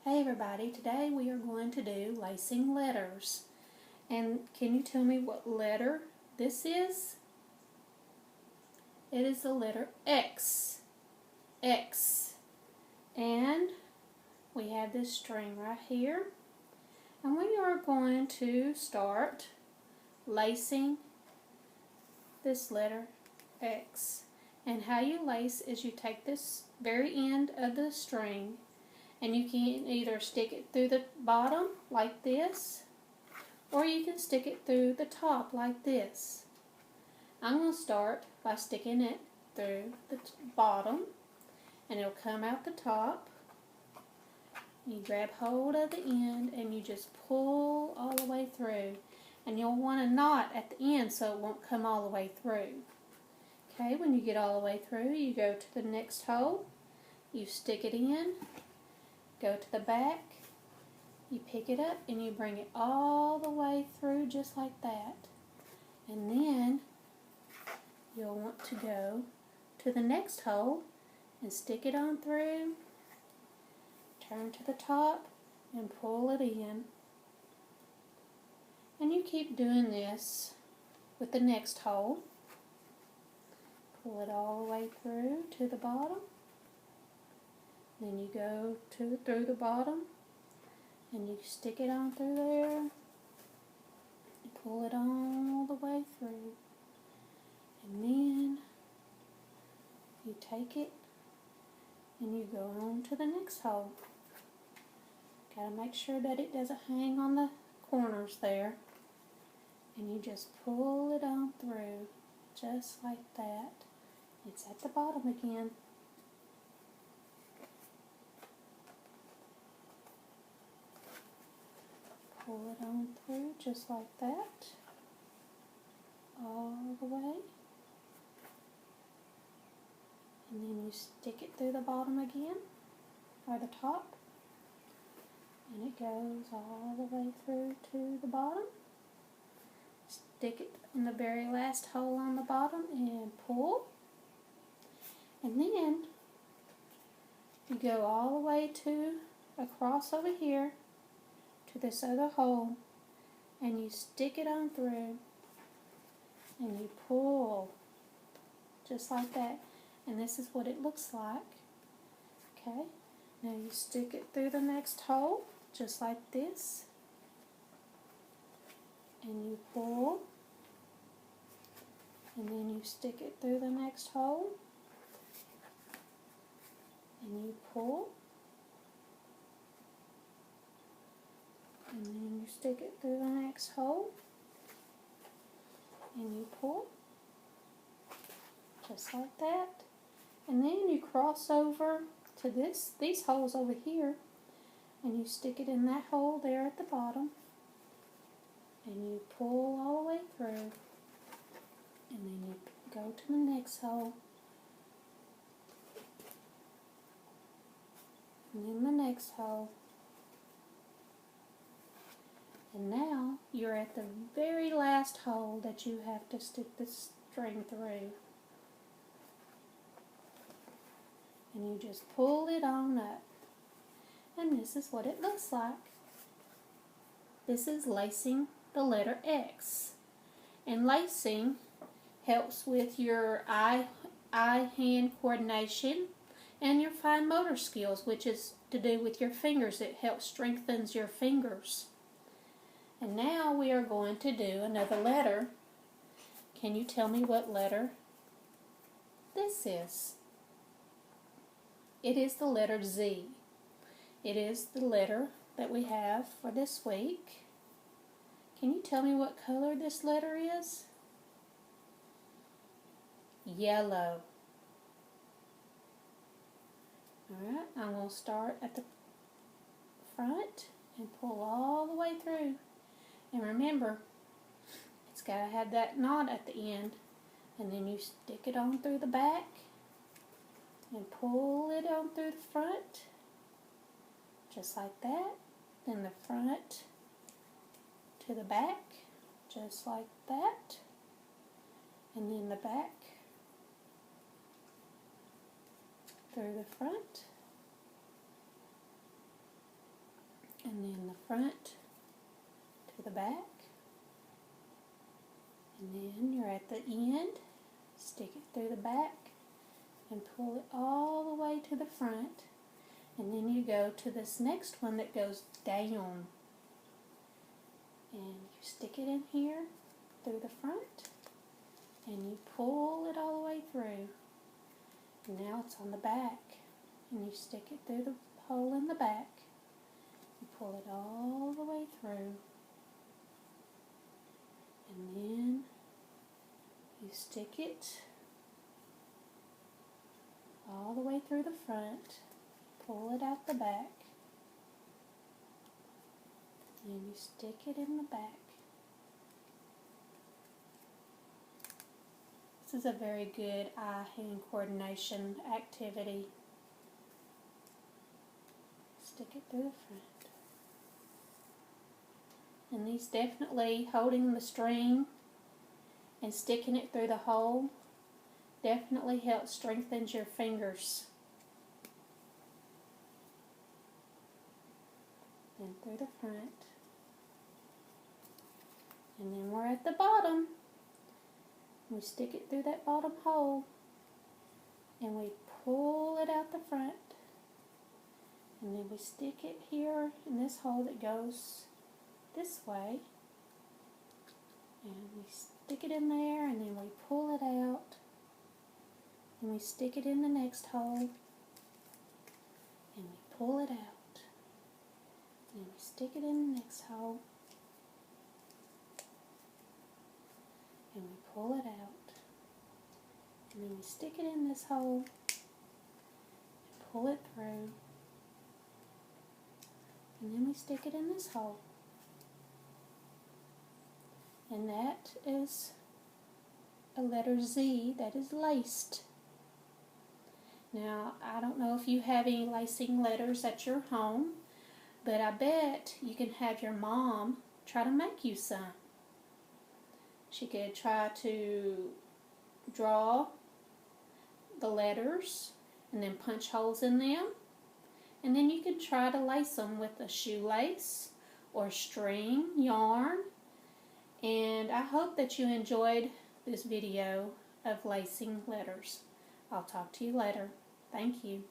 Hey everybody, today we are going to do lacing letters. And can you tell me what letter this is? It is the letter X. X. And we have this string right here. And we are going to start lacing this letter X. And how you lace is you take this very end of the string and you can either stick it through the bottom like this, or you can stick it through the top like this. I'm going to start by sticking it through the bottom, and it'll come out the top. You grab hold of the end and you just pull all the way through. And you'll want a knot at the end so it won't come all the way through. Okay, when you get all the way through, you go to the next hole, you stick it in, go to the back, you pick it up and you bring it all the way through just like that. And then you'll want to go to the next hole and stick it on through, turn to the top and pull it in. And you keep doing this with the next hole. Pull it all the way through to the bottom. Then you go through the bottom and you stick it on through there and pull it all the way through. And then you take it and you go on to the next hole. Gotta make sure that it doesn't hang on the corners there. And you just pull it on through just like that. It's at the bottom again. Pull it on through just like that, all the way, and then you stick it through the bottom again, or the top, and it goes all the way through to the bottom. Stick it in the very last hole on the bottom and pull, and then you go all the way to across over here to this other hole, and you stick it on through and you pull just like that. And this is what it looks like. Okay, now you stick it through the next hole just like this, and you pull, and then you stick it through the next hole and you pull, and then you stick it through the next hole and you pull just like that. And then you cross over to these holes over here, and you stick it in that hole there at the bottom and you pull all the way through, and then you go to the next hole and then the next hole. And now you're at the very last hole that you have to stick the string through. And you just pull it on up. And this is what it looks like. This is lacing the letter X. And lacing helps with your eye-hand coordination and your fine motor skills, which is to do with your fingers. It helps strengthens your fingers. And now we are going to do another letter. Can you tell me what letter this is? It is the letter Z. It is the letter that we have for this week. Can you tell me what color this letter is? Yellow. Alright, I'm going to start at the front and pull all the way through. And remember, it's got to have that knot at the end. And then you stick it on through the back and pull it on through the front, just like that. Then the front to the back, just like that. And then the back through the front, front to the back, and then you're at the end, stick it through the back and pull it all the way to the front, and then you go to this next one that goes down, and you stick it in here through the front and you pull it all the way through. And now it's on the back, and you stick it through the hole in the back. You pull it all the way through, and then you stick it all the way through the front, pull it out the back, and you stick it in the back. This is a very good eye-hand coordination activity. Stick it through the front. And these definitely, holding the string and sticking it through the hole, definitely helps strengthen your fingers. And through the front. And then we're at the bottom. We stick it through that bottom hole, and we pull it out the front, and then we stick it here in this hole that goes this way, and we stick it in there, and then we pull it out, and we stick it in the next hole, and we pull it out, and we stick it in the next hole, and we pull it out, and then we stick it in this hole and pull it through, and then we stick it in this hole, and that is a letter Z that is laced. Now, I don't know if you have any lacing letters at your home, but I bet you can have your mom try to make you some. She could try to draw the letters and then punch holes in them. And then you could try to lace them with a shoelace or string, yarn. And I hope that you enjoyed this video of lacing letters. I'll talk to you later. Thank you.